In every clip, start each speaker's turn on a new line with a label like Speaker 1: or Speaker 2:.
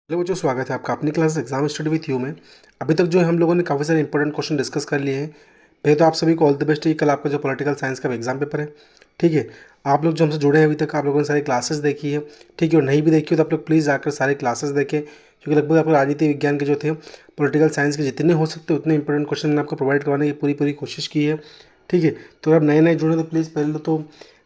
Speaker 1: Hello बच्चों, स्वागत है आपका अपनी class exam study with you में। अभी तक जो है हम लोगों ने काफ़ी सारे इंपॉर्टेंट क्वेश्चन डिस्कस कर लिए हैं। पहले तो आप सभी को ऑल द बेस्ट है। कल आपका जो पॉलिटिकल साइंस का एग्जाम पेपर है, ठीक है। आप लोग जो हमसे जुड़े हैं अभी तक, आप लोगों ने सारी क्लासेस देखी है, ठीक है। और नहीं भी देखी हो तो आप लोग प्लीज़ जाकर सारे क्लासेस देखें, क्योंकि लगभग आपको राजनीति विज्ञान के जो थे, पॉलिटिकल साइंस के जितने हो सकते उतने इंपॉर्टेंट क्वेश्चन मैंने आपको प्रोवाइड करवाने की पूरी कोशिश की है, ठीक है। तो अगर नए नए जुड़े तो प्लीज़ पहले तो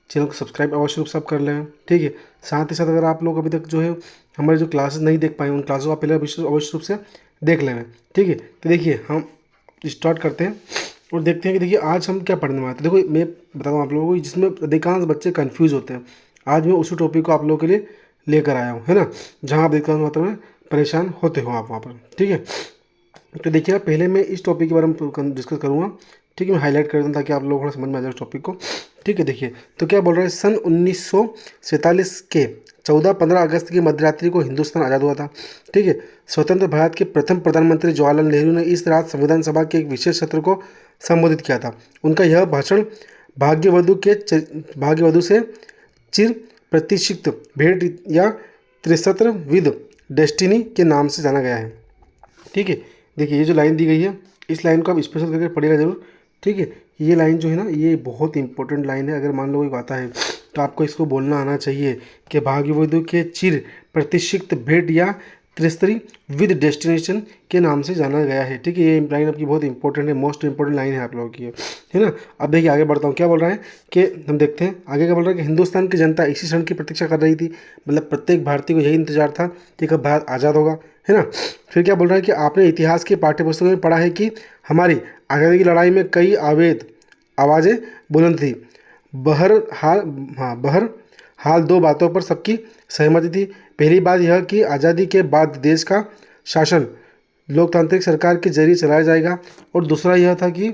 Speaker 1: चैनल को सब्सक्राइब अवश्य रूप से आप कर लें, ठीक है। साथ ही साथ अगर आप लोग अभी तक जो है हमारे जो क्लासेस नहीं देख पाए, उन क्लासों को आप पहले अवश्य रूप से देख लें, ठीक है। तो देखिए हम स्टार्ट करते हैं और देखते हैं कि देखिए आज हम क्या पढ़ने वाले हैं। तो देखो मैं बता दूँ आप लोगों को, जिसमें अधिकांश बच्चे कंफ्यूज होते हैं, आज मैं उसी टॉपिक को आप लोगों के लिए लेकर आया हूँ, है ना। जहाँ आप अधिकांश मात्रा में परेशान होते हो आप वहाँ पर, ठीक है। तो देखिएगा, पहले मैं इस टॉपिक के बारे में डिस्कस करूँगा, ठीक है। मैं हाईलाइट कर दूँ ताकि आप लोग थोड़ा समझ में आ जाए उस टॉपिक को, ठीक है। देखिए तो क्या बोल रहा है, सन 1947 के 14-15 अगस्त की मध्यरात्रि को हिंदुस्तान आज़ाद हुआ था, ठीक है। स्वतंत्र भारत के प्रथम प्रधानमंत्री जवाहरलाल नेहरू ने इस रात संविधान सभा के एक विशेष सत्र को संबोधित किया था। उनका यह भाषण भाग्यवधु से चिर प्रतीक्षित भेंट या त्रिशत्र विद डेस्टिनी के नाम से जाना गया है, ठीक है। देखिए ये जो लाइन दी गई है, इस लाइन को आप स्पेशल करके पढ़िएगा जरूर, ठीक है। ये लाइन जो है ना, ये बहुत इंपॉर्टेंट लाइन है। अगर मान लो कोई आता है तो आपको इसको बोलना आना चाहिए कि भाग्यवधु के चिर प्रतीक्षित भेंट या त्रिस्तरी विद डेस्टिनेशन के नाम से जाना गया है, ठीक है। ये लाइन आपकी बहुत इंपॉर्टेंट है, मोस्ट इंपॉर्टेंट लाइन है आप लोगों की, है ना। अब देखिए आगे बढ़ता हूँ, क्या बोल रहा है कि हम देखते हैं आगे क्या बोल रहा है कि हिंदुस्तान की जनता इसी क्षण की प्रतीक्षा कर रही थी। मतलब प्रत्येक भारतीय को यही इंतजार था कि कब भारत आज़ाद होगा, है ना। फिर क्या बोल रहा है कि आपने इतिहास के पाठ्य पुस्तकों में पढ़ा है कि हमारी आज़ादी की लड़ाई में कई आवाज़ें बुलंद थी। बहरहाल बहरहाल दो बातों पर सबकी सहमति थी। पहली बात यह कि आज़ादी के बाद देश का शासन लोकतांत्रिक सरकार के जरिए चलाया जाएगा, और दूसरा यह था कि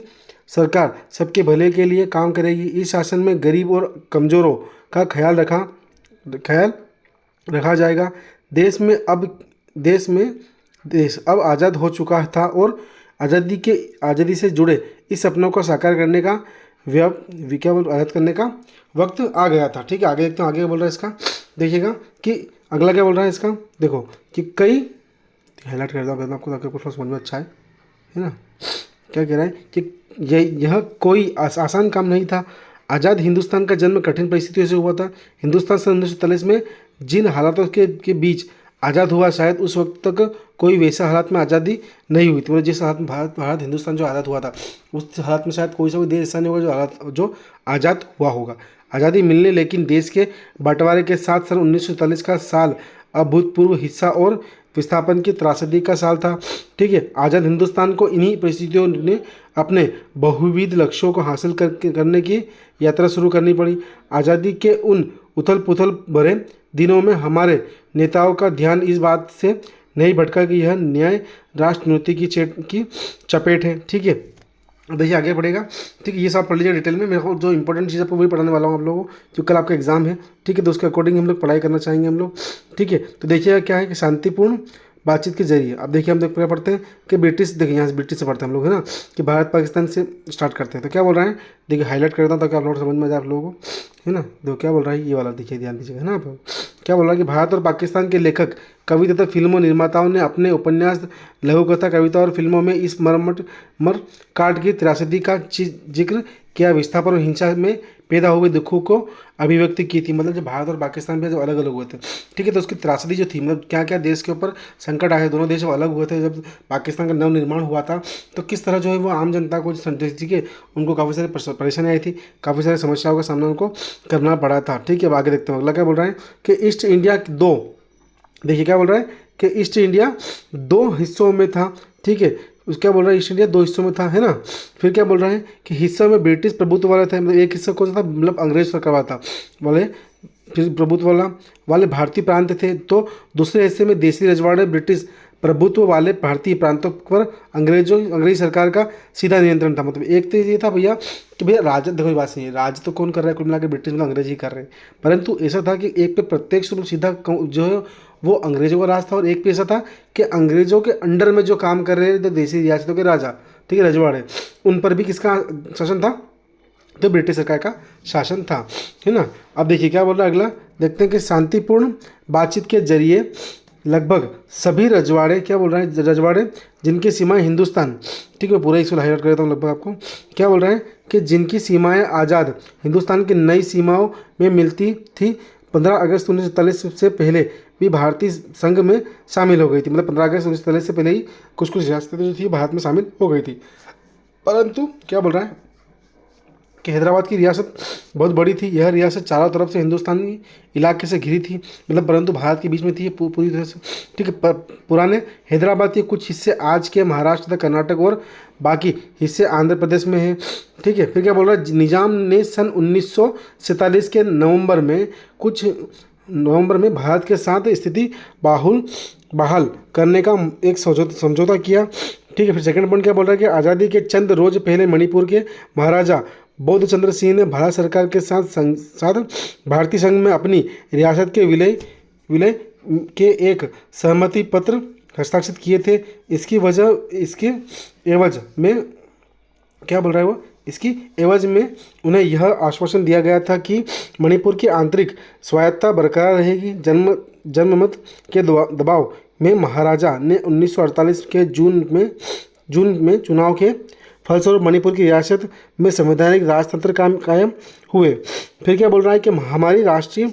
Speaker 1: सरकार सबके भले के लिए काम करेगी। इस शासन में गरीब और कमज़ोरों का ख्याल रखा जाएगा। देश में अब देश अब आज़ाद हो चुका था और आज़ादी से जुड़े इस सपनों को साकार करने का आज़ाद करने का वक्त आ गया था, ठीक है। आगे देखते हैं, आगे बोल रहा है इसका, देखिएगा कि अगला क्या बोल रहा है इसका। देखो कि कई हाईलाइट कर दूँ आपको ताकि कुछ समझ में अच्छा है ना। क्या कह रहा है कि यह कोई आसान काम नहीं था। आज़ाद हिंदुस्तान का जन्म कठिन परिस्थितियों से हुआ था। हिंदुस्तान सन 1947 में जिन हालातों के बीच आज़ाद हुआ, शायद उस वक्त तक कोई वैसा हालात में आज़ादी नहीं हुई थी। मतलब जिस हालत में भारत हिंदुस्तान जो आज़ाद हुआ था, उस हालत में शायद कोई सा भी देश ऐसा नहीं होगा जो आज़ाद हुआ होगा। आज़ादी मिलने लेकिन देश के बंटवारे के साथ सन 1947 का साल अभूतपूर्व हिस्सा और विस्थापन की त्रासदी का साल था, ठीक है। आज़ाद हिंदुस्तान को इन्हीं परिस्थितियों ने अपने बहुविध लक्ष्यों को हासिल करने की यात्रा शुरू करनी पड़ी। आज़ादी के उन उथल पुथल भरे दिनों में हमारे नेताओं का ध्यान इस बात से नहीं भटका कि यह न्याय राष्ट्रनीति की चपेट है, ठीक है। देखिए आगे बढ़ेगा, ठीक है। ये सब पढ़ लीजिए डिटेल में। मेरे को जो इंपॉर्टेंट चीज़ आपको वही पढ़ाने वाला हूँ आप लोगों को, जो कल आपका एग्जाम है, ठीक है। तो उसके अकॉर्डिंग हम लोग पढ़ाई करना चाहेंगे हम लोग, ठीक है। तो देखिएगा क्या है कि शांतिपूर्ण बातचीत के जरिए, अब देखिए हम क्या पढ़ते हैं कि ब्रिटिश, देखिए यहाँ से ब्रिटिश से पढ़ते हैं हम लोग, है ना, कि भारत पाकिस्तान से स्टार्ट करते हैं। तो क्या बोल रहा है, देखिए हाईलाइट करता हूँ ताकि आप लोग समझ में आ जाए आप लोगों को, है ना। देखो क्या बोल रहा है, ये वाला देखिए, ध्यान दीजिएगा, है ना। आप क्या बोल रहा है कि भारत और पाकिस्तान के लेखक, कवि तथा फिल्मों निर्माताओं ने अपने उपन्यास, लघु कथा, कविता और फिल्मों में इस मर काट की त्रासदी का जिक्र किया। विस्थापन और हिंसा में पैदा हुए दुखों को अभिव्यक्ति की थी। मतलब जब भारत और पाकिस्तान में जब अलग अलग हुए थे, ठीक है, तो उसकी त्रासदी जो थी, मतलब क्या क्या देश के ऊपर संकट आए, दोनों देश जब अलग हुए थे, जब पाकिस्तान का नवनिर्माण हुआ था, तो किस तरह जो है वो आम जनता को जी के उनको काफ़ी सारी परेशानी आई थी, काफ़ी सारी समस्याओं का सामना उनको करना पड़ा था, ठीक है। अब आगे देखते हैं अगला क्या बोल रहा है कि ईस्ट इंडिया दो, देखिए क्या बोल रहा है कि ईस्ट इंडिया दो हिस्सों में था, ठीक है। उसका क्या बोल रहा है, ईस्ट इंडिया दो हिस्सों में था, है ना। फिर क्या बोल रहा है कि हिस्सा में ब्रिटिश प्रभुत्व वाला था, मतलब एक हिस्सा कौन सा था, मतलब अंग्रेज सरकार वाला था वाले, फिर प्रभुत्व वाले भारतीय प्रांत थे। तो दूसरे हिस्से में देसी रजवाड़े ब्रिटिश प्रभुत्व वाले भारतीय प्रांतों पर अंग्रेजी सरकार का सीधा नियंत्रण था। मतलब एक तो ये था भैया कि भैया राज, देखो बात सही है, राज तो कौन कर रहा है, कुल मिला के ब्रिटिश में अंग्रेज ही कर रहे हैं, परंतु ऐसा था कि एक पे प्रत्यक्ष रूप सीधा जो है वो अंग्रेजों का राज था, और एक पे ऐसा था कि अंग्रेजों के अंडर में जो काम कर रहे थे देसी रियासतों के राजा, ठीक है, रजवाड़े, उन पर भी किसका शासन था, तो ब्रिटिश सरकार का शासन था, है ना। अब देखिए क्या बोल रहा है अगला, देखते हैं कि शांतिपूर्ण बातचीत के जरिए लगभग सभी रजवाड़े, क्या बोल रहे हैं, रजवाड़े जिनकी सीमाएं हिंदुस्तान, ठीक है, पूरा इसको हाईलाइट कर देता हूँ लगभग आपको, क्या बोल रहे हैं कि जिनकी सीमाएं आज़ाद हिंदुस्तान की नई सीमाओं में मिलती थी 15 अगस्त 1947 से पहले भी भारतीय संघ में शामिल हो गई थी। मतलब 15 अगस्त 1947 से पहले ही कुछ कुछ रियासतें जो थी भारत में शामिल हो गई थी। परंतु क्या बोल रहा है कि हैदराबाद की रियासत बहुत बड़ी थी, यह रियासत चारों तरफ से हिंदुस्तानी इलाके से घिरी थी, मतलब परंतु भारत के बीच में थी ये पूरी तरह से, ठीक है। पुराने हैदराबाद के कुछ हिस्से आज के महाराष्ट्र तथा कर्नाटक और बाकी हिस्से आंध्र प्रदेश में हैं, ठीक है। फिर क्या बोल रहा है, निजाम ने सन 1947 के नवंबर में भारत के साथ स्थिति बहाल करने का एक समझौता किया, ठीक है। फिर सेकंड पॉइंट क्या बोल रहा है कि आज़ादी के चंद रोज पहले मणिपुर के महाराजा बौद्ध चंद्र सिंह ने भारत सरकार के साथ भारतीय संघ में अपनी रियासत के विलय के एक सहमति पत्र हस्ताक्षरित किए थे। इसके एवज में क्या बोल रहा है वो, इसकी एवज में उन्हें यह आश्वासन दिया गया था कि मणिपुर की आंतरिक स्वायत्तता बरकरार रहेगी। जनमत के दबाव में महाराजा ने 1948 के जून में चुनाव के फलस्वरूप मणिपुर की रियासत में संवैधानिक राजतंत्र कायम हुए। फिर क्या बोल रहा है कि हमारी राष्ट्रीय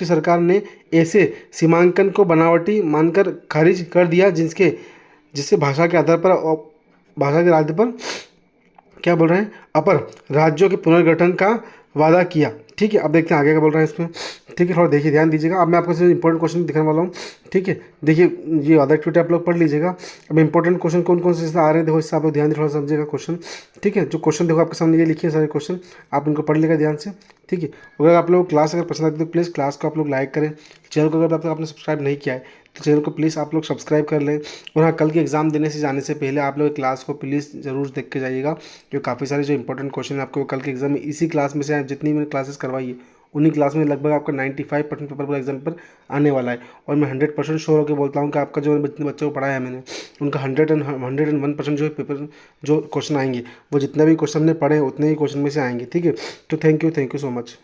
Speaker 1: सरकार ने ऐसे सीमांकन को बनावटी मानकर खारिज कर दिया जिससे भाषा के आधार पर क्या बोल रहे हैं, अपर राज्यों के पुनर्गठन का वादा किया, ठीक है। अब देखते हैं आगे क्या बोल रहे हैं इसमें, ठीक है। थोड़ा देखिए, ध्यान दीजिएगा। अब मैं आपको इंपॉर्टेंट क्वेश्चन दिखाने वाला हूँ, ठीक है। देखिए ये अदर एक्टिविटी आप लोग पढ़ लीजिएगा। अब इंपॉर्टेंट क्वेश्चन कौन कौन से आ रहे हैं देखो, इससे आप लोग ध्यान थोड़ा समझिएगा क्वेश्चन, ठीक है। जो क्वेश्चन देखो आपके सामने ये लिखिए सारे क्वेश्चन, आप इनको पढ़ लीजिएगा ध्यान से, ठीक है। अगर आप लोग क्लास अगर पसंद आती है तो प्लीज़ क्लास को आप लोग लाइक करें। चैनल को अगर आपने सब्सक्राइब नहीं किया है तो चैनल को प्लीज़ आप लोग सब्सक्राइब कर लें। और हाँ, कल के एग्जाम जाने से पहले आप लोग क्लास को प्लीज़ ज़रूर देख के जाइएगा, जो काफ़ी सारे जो इंपॉर्टेंट क्वेश्चन है आपको कल के एग्जाम में इसी क्लास में से जितनी मैंने क्लासेस करवाई है उन्हीं क्लास में लगभग आपका 95% पेपर पूरा एग्जाम पर आने वाला है। और मैं 100% श्योर होकर बोलता हूँ कि आपका जो जितने बच्चों को पढ़ाया है मैंने, उनका 101% जो पेपर जो क्वेश्चन आएंगे, वो जितना भी क्वेश्चन हमने पढ़े उतने ही क्वेश्चन में से आएंगे, ठीक है। तो थैंक यू सो मच।